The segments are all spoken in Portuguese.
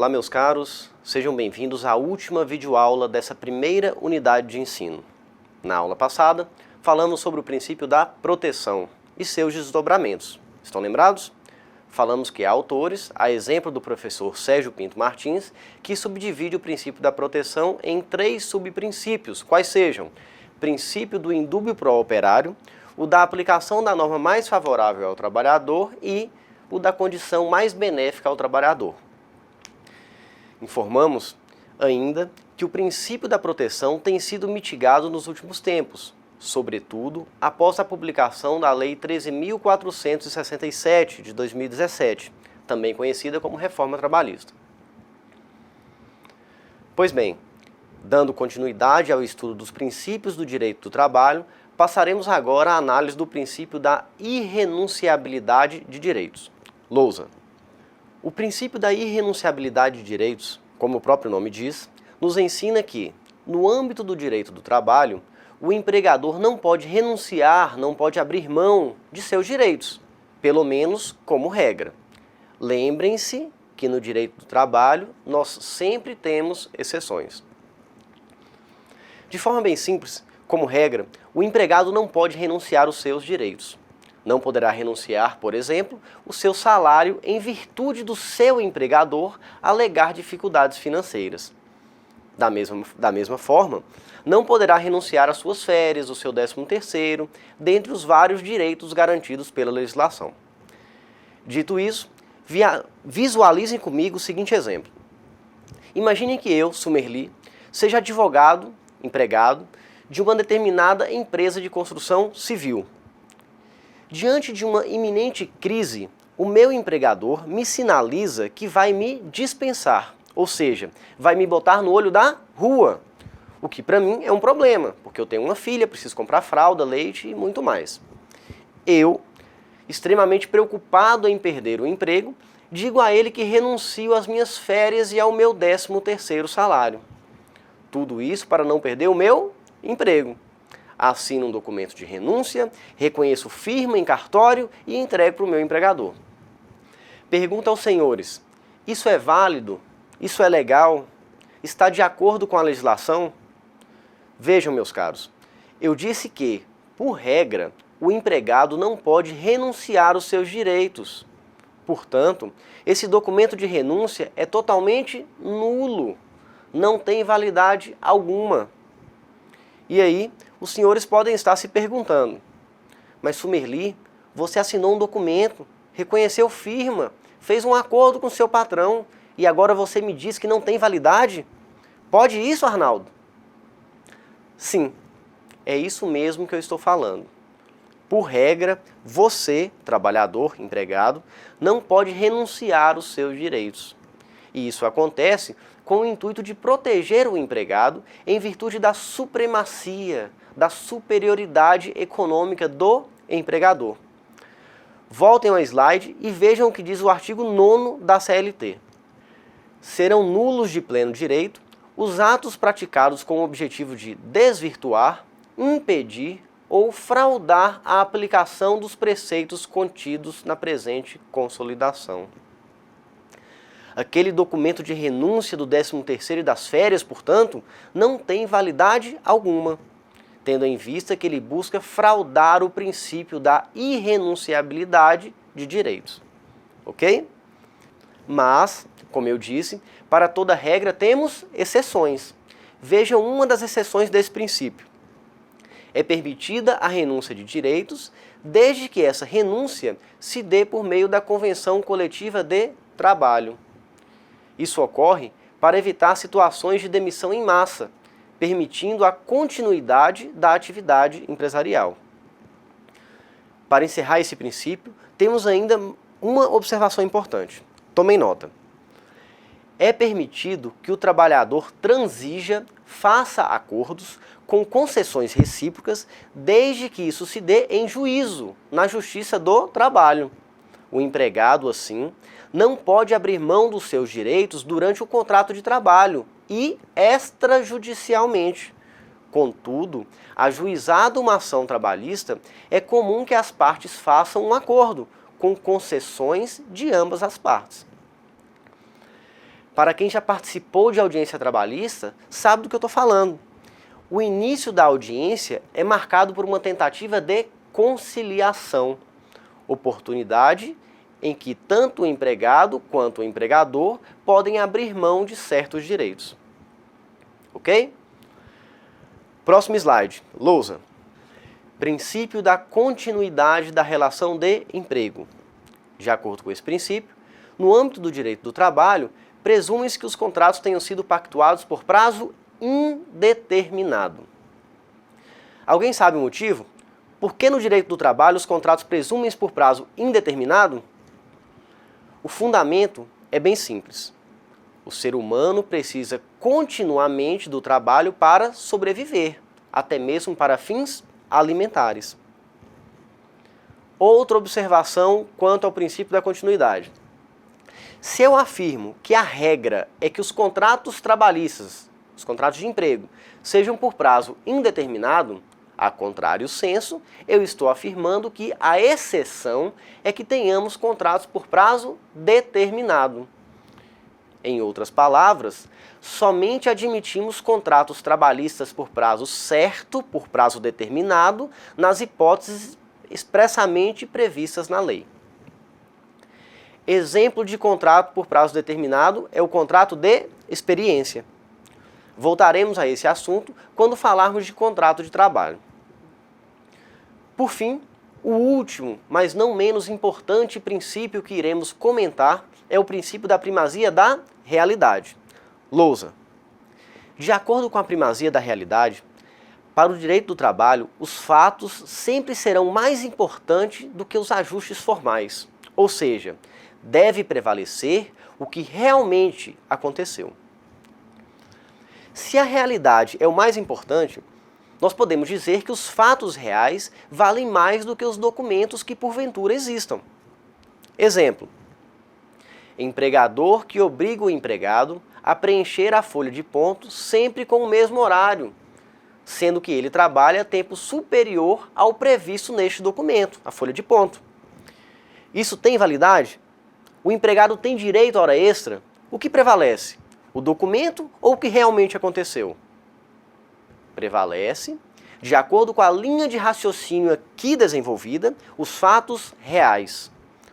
Olá, meus caros, sejam bem-vindos à última videoaula dessa primeira unidade de ensino. Na aula passada, falamos sobre o princípio da proteção e seus desdobramentos. Estão lembrados? Falamos que há autores, a exemplo do professor Sérgio Pinto Martins, que subdivide o princípio da proteção em 3 subprincípios, quais sejam: princípio do indúbio pro operário, o da aplicação da norma mais favorável ao trabalhador e o da condição mais benéfica ao trabalhador. Informamos ainda que o princípio da proteção tem sido mitigado nos últimos tempos, sobretudo após a publicação da Lei 13.467 de 2017, também conhecida como Reforma Trabalhista. Pois bem, dando continuidade ao estudo dos princípios do direito do trabalho, passaremos agora à análise do princípio da irrenunciabilidade de direitos. Lousa. O princípio da irrenunciabilidade de direitos, como o próprio nome diz, nos ensina que, no âmbito do direito do trabalho, o empregador não pode renunciar, não pode abrir mão de seus direitos, pelo menos como regra. Lembrem-se que no direito do trabalho nós sempre temos exceções. De forma bem simples, como regra, o empregado não pode renunciar aos seus direitos. Não poderá renunciar, por exemplo, o seu salário em virtude do seu empregador alegar dificuldades financeiras. Da mesma forma, não poderá renunciar às suas férias, o seu 13º, dentre os vários direitos garantidos pela legislação. Dito isso, visualizem comigo o seguinte exemplo. Imaginem que eu, Sumerli, seja advogado, empregado, de uma determinada empresa de construção civil. Diante de uma iminente crise, o meu empregador me sinaliza que vai me dispensar, ou seja, vai me botar no olho da rua, o que para mim é um problema, porque eu tenho uma filha, preciso comprar fralda, leite e muito mais. Eu, extremamente preocupado em perder o emprego, digo a ele que renuncio às minhas férias e ao meu 13º salário. Tudo isso para não perder o meu emprego. Assino um documento de renúncia, reconheço firma em cartório e entrego para o meu empregador. Pergunto aos senhores, isso é válido? Isso é legal? Está de acordo com a legislação? Vejam, meus caros, eu disse que, por regra, o empregado não pode renunciar aos seus direitos. Portanto, esse documento de renúncia é totalmente nulo, não tem validade alguma. E aí, os senhores podem estar se perguntando, mas Sumerli, você assinou um documento, reconheceu firma, fez um acordo com seu patrão e agora você me diz que não tem validade? Pode isso, Arnaldo? Sim, é isso mesmo que eu estou falando. Por regra, você, trabalhador, empregado, não pode renunciar aos seus direitos. E isso acontece com o intuito de proteger o empregado em virtude da supremacia, da superioridade econômica do empregador. Voltem ao slide e vejam o que diz o artigo 9º da CLT. Serão nulos de pleno direito os atos praticados com o objetivo de desvirtuar, impedir ou fraudar a aplicação dos preceitos contidos na presente consolidação. Aquele documento de renúncia do 13º e das férias, portanto, não tem validade alguma, tendo em vista que ele busca fraudar o princípio da irrenunciabilidade de direitos. Ok? Mas, como eu disse, para toda regra temos exceções. Vejam uma das exceções desse princípio. É permitida a renúncia de direitos, desde que essa renúncia se dê por meio da convenção coletiva de trabalho. Isso ocorre para evitar situações de demissão em massa, permitindo a continuidade da atividade empresarial. Para encerrar esse princípio, temos ainda uma observação importante. Tomem nota. É permitido que o trabalhador transija, faça acordos com concessões recíprocas, desde que isso se dê em juízo, na Justiça do Trabalho. O empregado, assim, não pode abrir mão dos seus direitos durante o contrato de trabalho e extrajudicialmente. Contudo, ajuizada uma ação trabalhista, é comum que as partes façam um acordo, com concessões de ambas as partes. Para quem já participou de audiência trabalhista, sabe do que eu estou falando. O início da audiência é marcado por uma tentativa de conciliação, oportunidade em que tanto o empregado quanto o empregador podem abrir mão de certos direitos. Ok? Próximo slide. Lousa. Princípio da continuidade da relação de emprego. De acordo com esse princípio, no âmbito do direito do trabalho, presume-se que os contratos tenham sido pactuados por prazo indeterminado. Alguém sabe o motivo? Por que no direito do trabalho os contratos presumem-se por prazo indeterminado? O fundamento é bem simples. O ser humano precisa continuamente do trabalho para sobreviver, até mesmo para fins alimentares. Outra observação quanto ao princípio da continuidade. Se eu afirmo que a regra é que os contratos trabalhistas, os contratos de emprego, sejam por prazo indeterminado, a contrário senso, eu estou afirmando que a exceção é que tenhamos contratos por prazo determinado. Em outras palavras, somente admitimos contratos trabalhistas por prazo certo, por prazo determinado, nas hipóteses expressamente previstas na lei. Exemplo de contrato por prazo determinado é o contrato de experiência. Voltaremos a esse assunto quando falarmos de contrato de trabalho. Por fim, o último, mas não menos importante princípio que iremos comentar é o princípio da primazia da realidade. Lousa. De acordo com a primazia da realidade, para o direito do trabalho, os fatos sempre serão mais importantes do que os ajustes formais. Ou seja, deve prevalecer o que realmente aconteceu. Se a realidade é o mais importante, nós podemos dizer que os fatos reais valem mais do que os documentos que porventura existam. Exemplo: empregador que obriga o empregado a preencher a folha de ponto sempre com o mesmo horário, sendo que ele trabalha tempo superior ao previsto neste documento, a folha de ponto. Isso tem validade? O empregado tem direito à hora extra? O que prevalece? O documento ou o que realmente aconteceu? Prevalece, de acordo com a linha de raciocínio aqui desenvolvida, os fatos reais.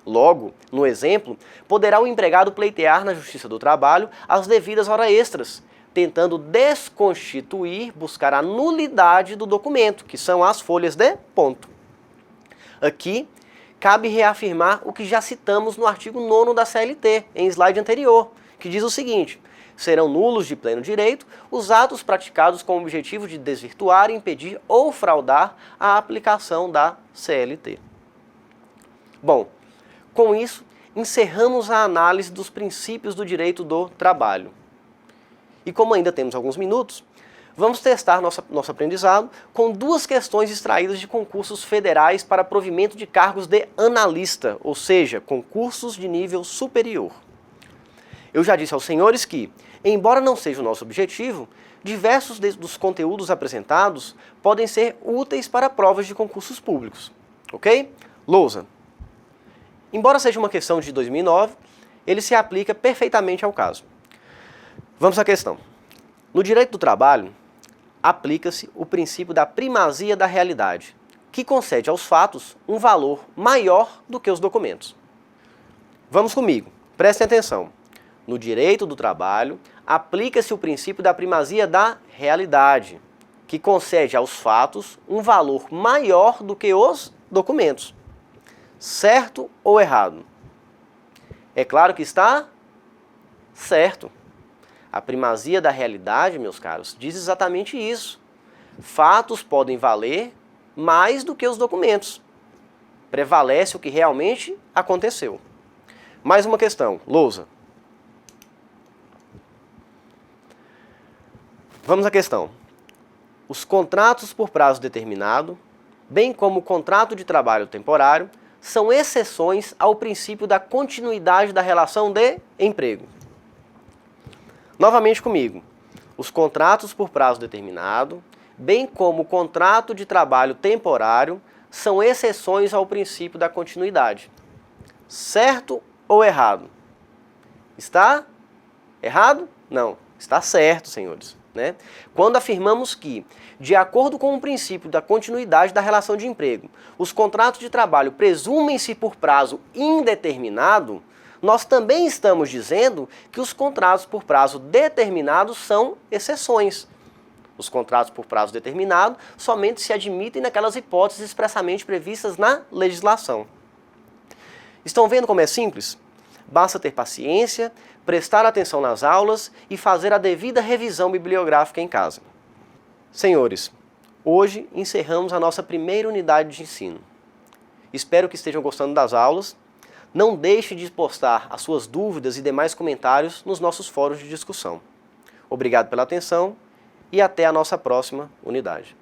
Logo, no exemplo, poderá o empregado pleitear na Justiça do Trabalho as devidas horas extras, tentando desconstituir, buscar a nulidade do documento, que são as folhas de ponto. Aqui, cabe reafirmar o que já citamos no artigo 9º da CLT, em slide anterior, que diz o seguinte: serão nulos de pleno direito os atos praticados com o objetivo de desvirtuar, impedir ou fraudar a aplicação da CLT. Bom, com isso, encerramos a análise dos princípios do direito do trabalho. E como ainda temos alguns minutos, vamos testar nosso aprendizado com duas questões extraídas de concursos federais para provimento de cargos de analista, ou seja, concursos de nível superior. Eu já disse aos senhores que, embora não seja o nosso objetivo, diversos dos conteúdos apresentados podem ser úteis para provas de concursos públicos. Ok? Lousa. Embora seja uma questão de 2009, ele se aplica perfeitamente ao caso. Vamos à questão. No direito do trabalho, aplica-se o princípio da primazia da realidade, que concede aos fatos um valor maior do que os documentos. Vamos comigo, prestem atenção. No direito do trabalho, aplica-se o princípio da primazia da realidade, que concede aos fatos um valor maior do que os documentos. Certo ou errado? É claro que está certo. A primazia da realidade, meus caros, diz exatamente isso. Fatos podem valer mais do que os documentos. Prevalece o que realmente aconteceu. Mais uma questão, Lousa. Vamos à questão. Os contratos por prazo determinado, bem como o contrato de trabalho temporário, são exceções ao princípio da continuidade da relação de emprego. Novamente comigo. Os contratos por prazo determinado, bem como o contrato de trabalho temporário, são exceções ao princípio da continuidade. Certo ou errado? Está Errado? Não. Está certo, senhores. Né? Quando afirmamos que, de acordo com o princípio da continuidade da relação de emprego, os contratos de trabalho presumem-se por prazo indeterminado, nós também estamos dizendo que os contratos por prazo determinado são exceções. Os contratos por prazo determinado somente se admitem naquelas hipóteses expressamente previstas na legislação. Estão vendo como é simples? Basta ter paciência, prestar atenção nas aulas e fazer a devida revisão bibliográfica em casa. Senhores, hoje encerramos a nossa primeira unidade de ensino. Espero que estejam gostando das aulas. Não deixe de postar as suas dúvidas e demais comentários nos nossos fóruns de discussão. Obrigado pela atenção e até a nossa próxima unidade.